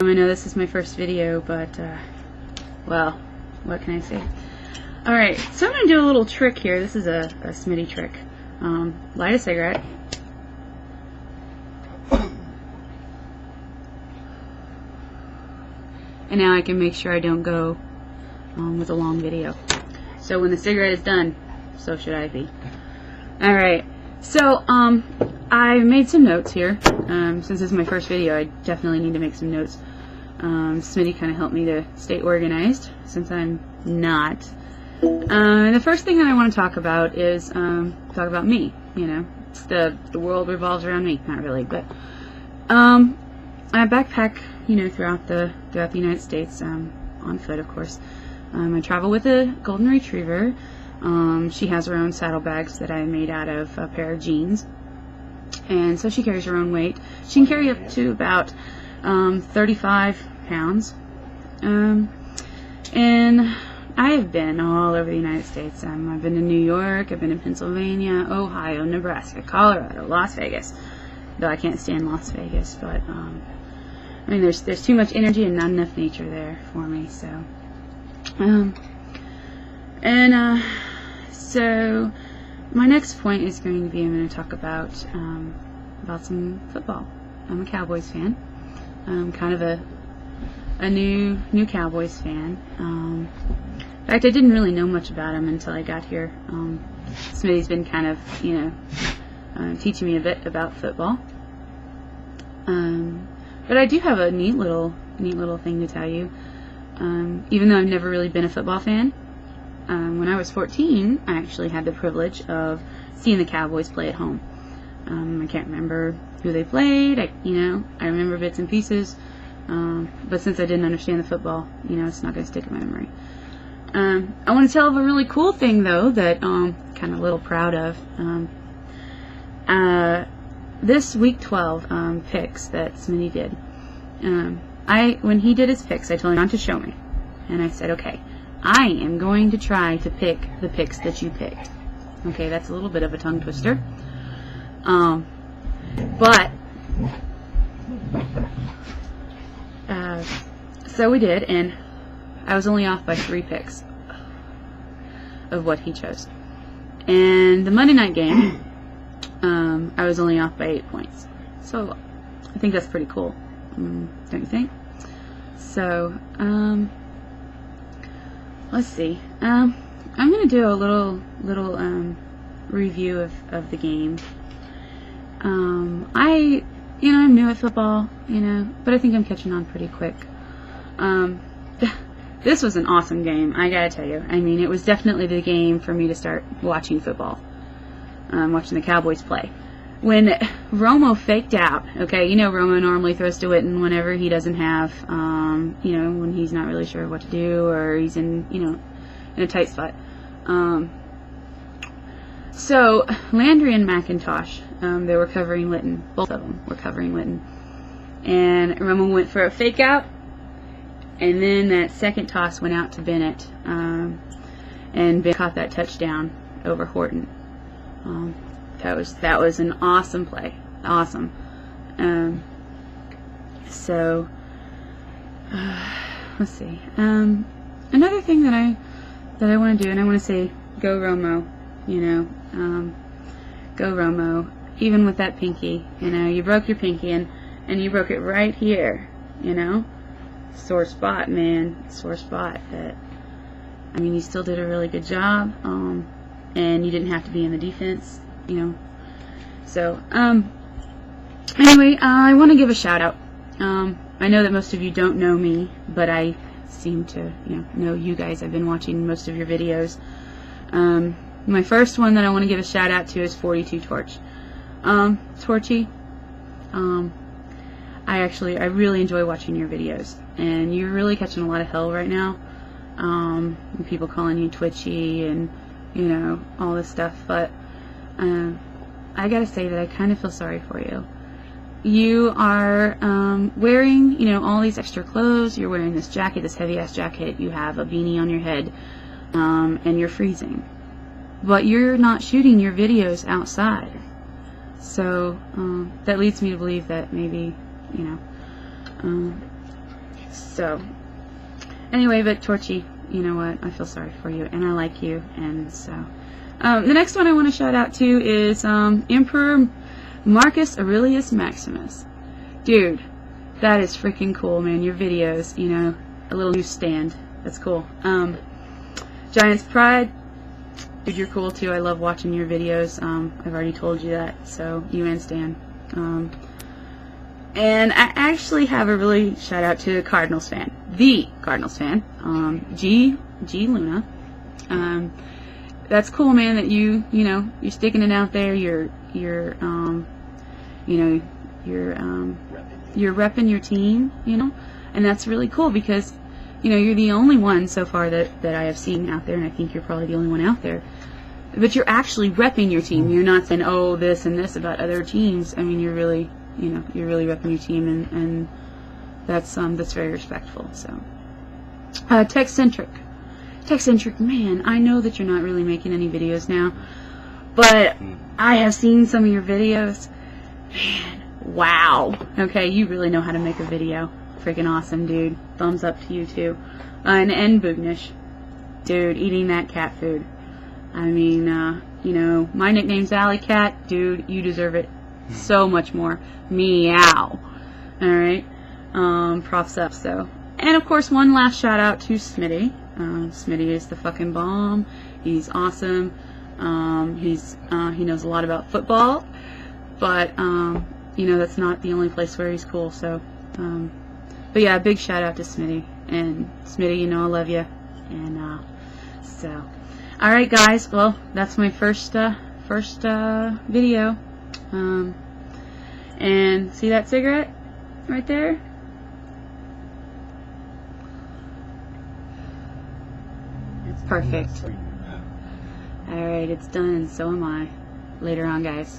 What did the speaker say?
I know this is my first video, but, well, what can I say? Alright, so I'm going to do a little trick here. This is a Smitty trick. Light a cigarette. And now I can make sure I don't go with a long video. So when the cigarette is done, so should I be. Alright, so I made some notes here. Since this is my first video, I definitely need to make some notes. Smitty kind of helped me to stay organized, since I'm not. The first thing that I want to talk about is talk about me. You know, it's the world revolves around me. Not really, but I backpack, you know, throughout the United States, on foot, of course. I travel with a golden retriever. She has her own saddlebags that I made out of a pair of jeans, and so she carries her own weight. She can carry up to about 35 pounds. And I have been all over the United States. I've been to New York, I've been to Pennsylvania, Ohio, Nebraska, Colorado, Las Vegas. Though I can't stand Las Vegas, but I mean, there's too much energy and not enough nature there for me. So, so my next point is going to be, I'm going to talk about some football. I'm a Cowboys fan. I'm kind of a new Cowboys fan. In fact, I didn't really know much about them until I got here. Smitty's been kind of, you know, teaching me a bit about football. But I do have a neat little thing to tell you. Even though I've never really been a football fan, when I was 14, I actually had the privilege of seeing the Cowboys play at home. I can't remember who they played. I remember bits and pieces. But since I didn't understand the football, you know, it's not going to stick in my memory. I want to tell of a really cool thing, though, that I'm kind of a little proud of. This week 12 picks that Smitty did. When he did his picks, I told him not to show me, and I said, okay, I am going to try to pick the picks that you picked. Okay, that's a little bit of a tongue twister. But so we did, and I was only off by 3 picks of what he chose. And the Monday night game, I was only off by 8 points. So I think that's pretty cool, don't you think? So let's see. I'm gonna do a little review of the game. I'm new at football, you know, but I think I'm catching on pretty quick. This was an awesome game, I gotta tell you. I mean, it was definitely the game for me to start watching football, watching the Cowboys play. When Romo faked out, okay, you know Romo normally throws to Witten whenever he doesn't have, you know, when he's not really sure what to do, or he's in, you know, in a tight spot. So Landry and McIntosh, they were covering Witten. Both of them were covering Witten. And Romo went for a fake out, and then that second toss went out to Bennett, and Bennett caught that touchdown over Horton. That was an awesome play. Awesome. So let's see. Another thing that I want to do, and I want to say, go Romo. You know, go Romo. Even with that pinky, you know, you broke your pinky, and you broke it right here. You know, sore spot, man, sore spot. That, I mean, you still did a really good job, and you didn't have to be in the defense. You know, so anyway, I want to give a shout out. I know that most of you don't know me, but I seem to, you know you guys. I've been watching most of your videos. My first one that I want to give a shout out to is 42 Torch. Torchy, I really enjoy watching your videos, and you're really catching a lot of hell right now. People calling you twitchy and, you know, all this stuff, but I gotta say that I kind of feel sorry for you. You are wearing, you know, all these extra clothes. You're wearing this jacket, this heavy-ass jacket. You have a beanie on your head, and you're freezing. But you're not shooting your videos outside. So that leads me to believe that maybe, you know, So, anyway, but Torchy, you know what? I feel sorry for you, and I like you, and so. The next one I want to shout out to is Emperor Marcus Aurelius Maximus. Dude, that is freaking cool, man. Your videos, you know, a little newsstand. That's cool. Giant's Pride. Dude, you're cool too. I love watching your videos. I've already told you that, so you and Stan. And I actually have a really shout out to Cardinals fan. The Cardinals fan. G Luna. That's cool, man, that you know, you're sticking it out there, you're repping your team, you know, and that's really cool because, you know, you're the only one so far that I have seen out there, and I think you're probably the only one out there, but you're actually repping your team. You're not saying, oh, this and this about other teams. I mean, you're really, you know, you're really repping your team, and that's very respectful. So, Techcentric, man, I know that you're not really making any videos now, but I have seen some of your videos. Man, wow. Okay, you really know how to make a video. Freaking awesome, dude. Thumbs up to you, too. And Boognish. Dude, eating that cat food. I mean, you know, my nickname's Alley Cat. Dude, you deserve it so much more. Meow. Alright? Props up, so. And, of course, one last shout out to Smitty. Smitty is the fucking bomb. He's awesome. He knows a lot about football, but you know, that's not the only place where he's cool. So, but yeah, big shout out to Smitty. And Smitty, you know I love you. And so, all right, guys. Well, that's my first video. And see that cigarette right there? Perfect. Alright, it's done, and so am I. Later on, guys.